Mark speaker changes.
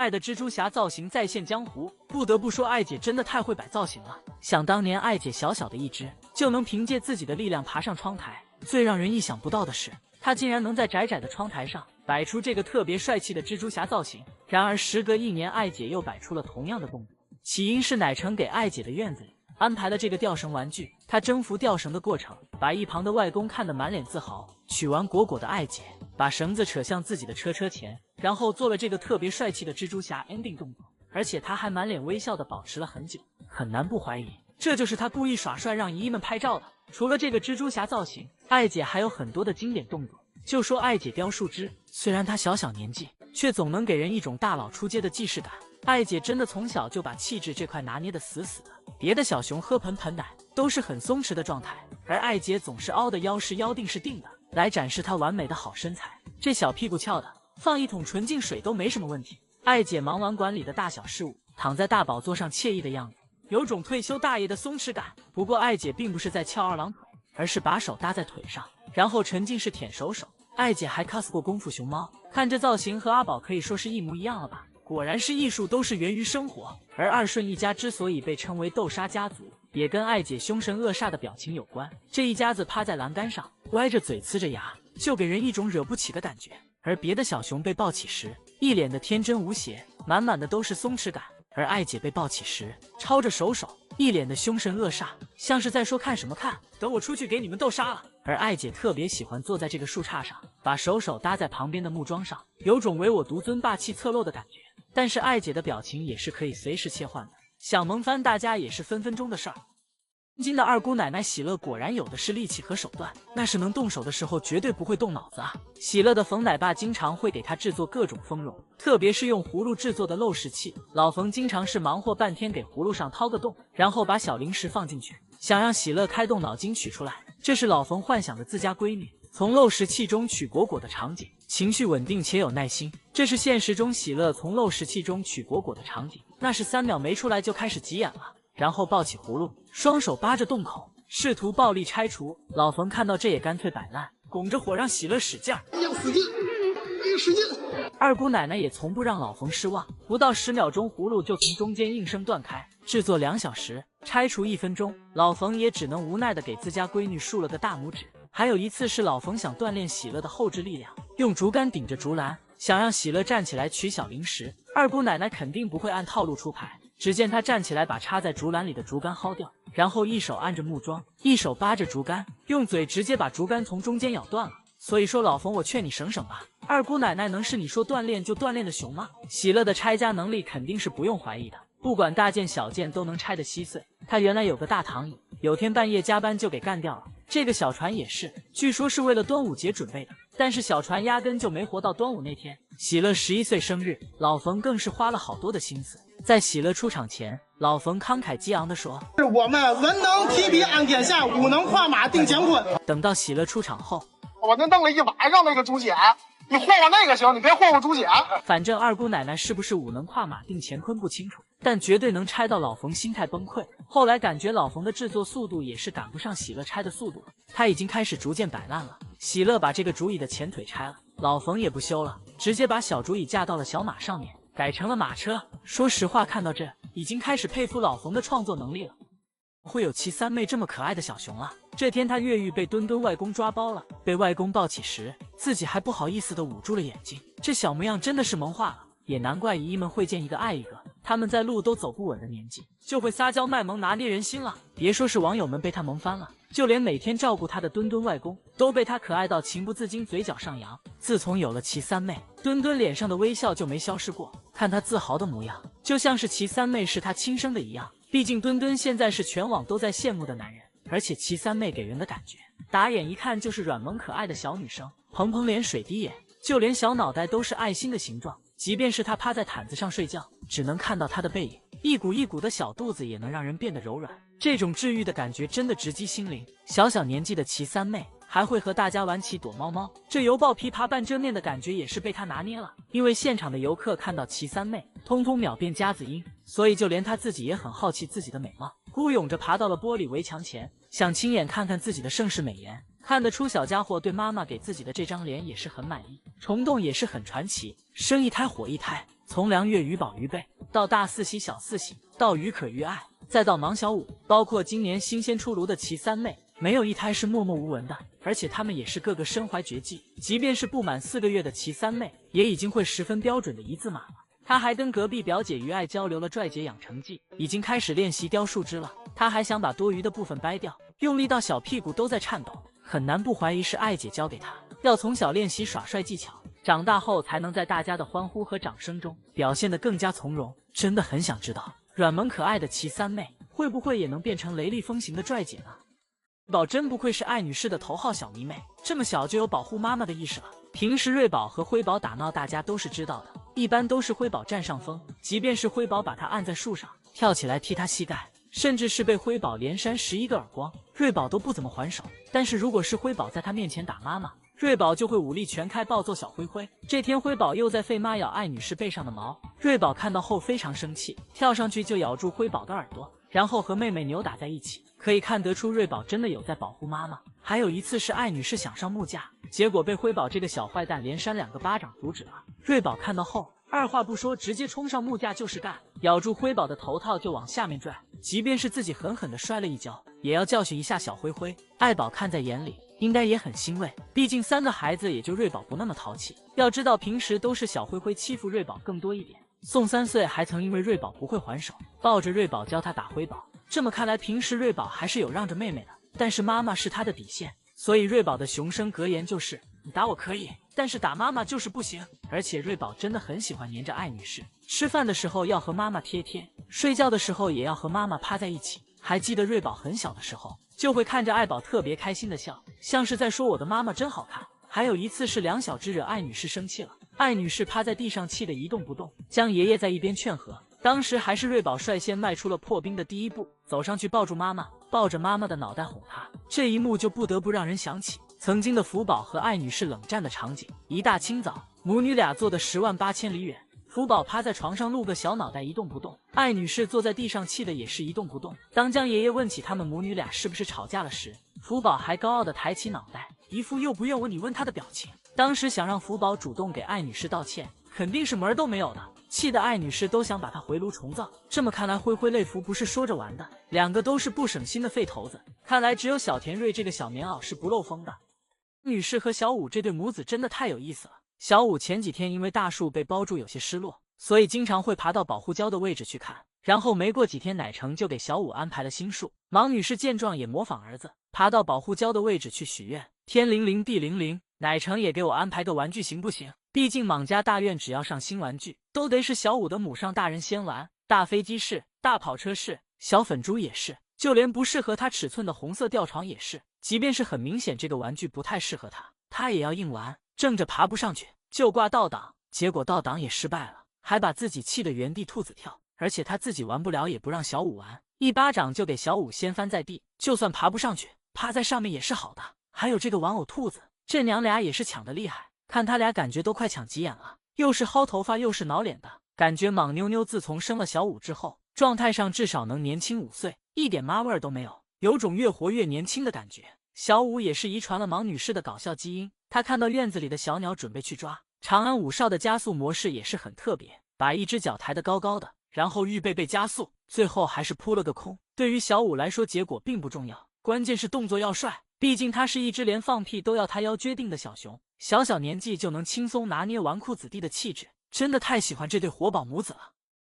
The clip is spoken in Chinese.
Speaker 1: 爱的蜘蛛侠造型再现江湖，不得不说爱姐真的太会摆造型了。想当年爱姐小小的一只，就能凭借自己的力量爬上窗台，最让人意想不到的是，她竟然能在窄窄的窗台上摆出这个特别帅气的蜘蛛侠造型。然而时隔1年，爱姐又摆出了同样的动作。起因是奶橙给爱姐的院子里安排了这个吊绳玩具，她征服吊绳的过程把一旁的外公看得满脸自豪。取完果果的爱姐把绳子扯向自己的车前，然后做了这个特别帅气的蜘蛛侠 ending 动作，而且她还满脸微笑的保持了很久，很难不怀疑这就是她故意耍帅让姨姨们拍照的。除了这个蜘蛛侠造型，爱姐还有很多的经典动作。就说爱姐雕树枝，虽然她小小年纪，却总能给人一种大佬出街的既视感。爱姐真的从小就把气质这块拿捏得死死的，别的小熊喝盆奶都是很松弛的状态，而爱姐总是凹的腰是腰定是定的，来展示她完美的好身材。这小屁股翘的，放一桶纯净水都没什么问题。爱姐忙完管理的大小事务，躺在大宝座上惬意的样子，有种退休大爷的松弛感。不过爱姐并不是在翘二郎腿，而是把手搭在腿上，然后沉浸式舔手。爱姐还 cos 过功夫熊猫，看这造型和阿宝可以说是一模一样了吧。果然是艺术都是源于生活。而二顺一家之所以被称为豆沙家族，也跟爱姐凶神恶煞的表情有关。这一家子趴在栏杆上，歪着嘴呲着牙，就给人一种惹不起的感觉。而别的小熊被抱起时，一脸的天真无邪，满满的都是松弛感。而爱姐被抱起时，抄着手，一脸的凶神恶煞，像是在说看什么看，等我出去给你们斗杀了。而爱姐特别喜欢坐在这个树杈上，把手搭在旁边的木桩上，有种唯我独尊霸气侧漏的感觉。但是爱姐的表情也是可以随时切换的，想萌翻大家也是分分钟的事儿。今的二姑奶奶喜乐果然有的是力气和手段，那是能动手的时候绝对不会动脑子啊。喜乐的冯奶爸经常会给她制作各种丰容，特别是用葫芦制作的漏食器，老冯经常是忙活半天给葫芦上掏个洞，然后把小零食放进去，想让喜乐开动脑筋取出来。这是老冯幻想的自家闺女从漏食器中取果果的场景，情绪稳定且有耐心。这是现实中喜乐从漏食器中取果果的场景，那是3秒没出来就开始急眼了，然后抱起葫芦，双手扒着洞口，试图暴力拆除。老冯看到这也干脆摆烂，拱着火让喜乐使劲儿，
Speaker 2: 要使劲，使劲。
Speaker 1: 二姑奶奶也从不让老冯失望，不到10秒钟，葫芦就从中间应声断开。制作2小时，拆除1分钟，老冯也只能无奈的给自家闺女竖了个大拇指。还有一次是老冯想锻炼喜乐的后置力量，用竹竿顶着竹篮，想让喜乐站起来取小零食。二姑奶奶肯定不会按套路出牌，只见她站起来把插在竹篮里的竹竿薅掉，然后一手按着木桩，一手扒着竹竿，用嘴直接把竹竿从中间咬断了。所以说老冯，我劝你省省吧，二姑奶奶能是你说锻炼就锻炼的熊吗？喜乐的拆家能力肯定是不用怀疑的，不管大件小件都能拆得稀碎。他原来有个大躺椅，有天半夜加班就给干掉了。这个小船也是，据说是为了端午节准备的，但是小船压根就没活到端午那天。喜乐11岁生日，老冯更是花了好多的心思。在喜乐出场前，老冯慷慨激昂地说：“
Speaker 2: 我们文能提笔安天下，武能跨马定乾坤。”
Speaker 1: 等到喜乐出场后，
Speaker 2: 我那弄了一晚上那个竹简，你霍霍那个行，你别霍霍竹简。
Speaker 1: 反正二姑奶奶是不是武能跨马定乾坤不清楚，但绝对能拆到老冯心态崩溃。后来感觉老冯的制作速度也是赶不上喜乐拆的速度，他已经开始逐渐摆烂了。喜乐把这个竹椅的前腿拆了，老冯也不修了，直接把小竹椅架到了小马上面，改成了马车。说实话，看到这已经开始佩服老冯的创作能力了。会有其三妹这么可爱的小熊啊。这天他越狱被墩墩外公抓包了，被外公抱起时，自己还不好意思的捂住了眼睛。这小模样真的是萌化了，也难怪姨姨们会见一个爱一个。他们在路都走不稳的年纪，就会撒娇卖萌拿捏人心了。别说是网友们被他萌翻了，就连每天照顾他的墩墩外公都被他可爱到情不自禁嘴角上扬。自从有了其三妹，墩墩脸上的微笑就没消失过，看他自豪的模样，就像是其三妹是他亲生的一样。毕竟墩墩现在是全网都在羡慕的男人，而且其三妹给人的感觉，打眼一看就是软萌可爱的小女生，蓬蓬脸水滴眼，就连小脑袋都是爱心的形状。即便是她趴在毯子上睡觉，只能看到她的背影，一股一股的小肚子也能让人变得柔软。这种治愈的感觉真的直击心灵。小小年纪的其三妹还会和大家玩起躲猫猫，这犹抱琵琶半遮面的感觉也是被她拿捏了。因为现场的游客看到其三妹，通通秒变夹子音，所以就连她自己也很好奇自己的美貌，孤勇着爬到了玻璃围墙前，想亲眼看看自己的盛世美颜。看得出小家伙对妈妈给自己的这张脸也是很满意。虫洞也是很传奇，生一胎火一胎，从梁月于宝于贝，到大四喜小四喜，到于可于爱，再到芒小五，包括今年新鲜出炉的齐三妹，没有一胎是默默无闻的，而且她们也是个个身怀绝技，即便是不满4个月的齐三妹，也已经会十分标准的一字马了。她还跟隔壁表姐于爱交流了拽姐养成记，已经开始练习雕树枝了。她还想把多余的部分掰掉，用力到小屁股都在颤抖，很难不怀疑是爱姐教给她，要从小练习耍帅技巧，长大后才能在大家的欢呼和掌声中表现得更加从容。真的很想知道软萌可爱的齐三妹会不会也能变成雷厉风行的拽姐呢？瑞宝真不愧是艾女士的头号小迷妹，这么小就有保护妈妈的意识了。平时瑞宝和辉宝打闹大家都是知道的，一般都是辉宝占上风，即便是辉宝把她按在树上，跳起来踢她膝盖，甚至是被辉宝连扇11个耳光，瑞宝都不怎么还手。但是如果是辉宝在她面前打妈妈，瑞宝就会武力全开暴揍小灰灰。这天辉宝又在费妈咬艾女士背上的毛，瑞宝看到后非常生气，跳上去就咬住辉宝的耳朵，然后和妹妹扭打在一起。可以看得出瑞宝真的有在保护妈妈。还有一次是艾女士想上木架，结果被辉宝这个小坏蛋连扇2个巴掌阻止了。瑞宝看到后二话不说直接冲上木架就是干，咬住辉宝的头套就往下面拽，即便是自己狠狠地摔了一跤，也要教训一下小灰灰。艾宝看在眼里，应该也很欣慰，毕竟3个孩子也就瑞宝不那么淘气。要知道平时都是小灰灰欺负瑞宝更多一点，宋3岁还曾因为瑞宝不会还手，抱着瑞宝教他打辉宝。这么看来平时瑞宝还是有让着妹妹的，但是妈妈是他的底线，所以瑞宝的雄声格言就是你打我可以，但是打妈妈就是不行。而且瑞宝真的很喜欢黏着艾女士，吃饭的时候要和妈妈贴贴，睡觉的时候也要和妈妈趴在一起。还记得瑞宝很小的时候就会看着艾宝特别开心的笑，像是在说我的妈妈真好看。还有一次是两小只惹艾女士生气了，艾女士趴在地上气得一动不动，江爷爷在一边劝和。当时还是瑞宝率先迈出了破冰的第一步，走上去抱住妈妈，抱着妈妈的脑袋哄她。这一幕就不得不让人想起曾经的福宝和艾女士冷战的场景。一大清早，母女俩坐得108000里远，福宝趴在床上露个小脑袋一动不动，艾女士坐在地上气得也是一动不动。当江爷爷问起他们母女俩是不是吵架了时，福宝还高傲地抬起脑袋，一副又不怨我你问他的表情。当时想让福宝主动给艾女士道歉，肯定是门儿都没有的，气得艾女士都想把他回炉重造。这么看来灰灰泪符不是说着玩的，两个都是不省心的废头子。看来只有小田瑞这个小棉袄是不漏风的。女士和小五这对母子真的太有意思了。小五前几天因为大树被包住有些失落，所以经常会爬到保护礁的位置去看，然后没过几天奶成就给小五安排了新树。芒女士见状也模仿儿子爬到保护礁的位置去许愿，天灵灵地灵灵，奶成也给我安排个玩具行不行？毕竟莽家大院只要上新玩具都得是小五的母上大人先玩，大飞机是，大跑车是，小粉猪也是，就连不适合他尺寸的红色吊床也是。即便是很明显这个玩具不太适合他，他也要硬玩，正着爬不上去就挂倒档，结果倒档也失败了，还把自己气得原地兔子跳。而且他自己玩不了也不让小五玩，一巴掌就给小五掀翻在地，就算爬不上去，趴在上面也是好的。还有这个玩偶兔子，这娘俩也是抢得厉害，看他俩感觉都快抢急眼了，又是薅头发又是挠脸的，感觉莽妞妞自从生了小五之后，状态上至少能年轻5岁，一点妈味儿都没有，有种越活越年轻的感觉。小五也是遗传了莽女士的搞笑基因，她看到院子里的小鸟准备去抓，长安5少的加速模式也是很特别，把一只脚抬得高高的，然后预备被加速，最后还是扑了个空。对于小五来说结果并不重要，关键是动作要帅，毕竟他是一只连放屁都要他腰撅定的小熊，小小年纪就能轻松拿捏纨绔子弟的气质，真的太喜欢这对活宝母子了。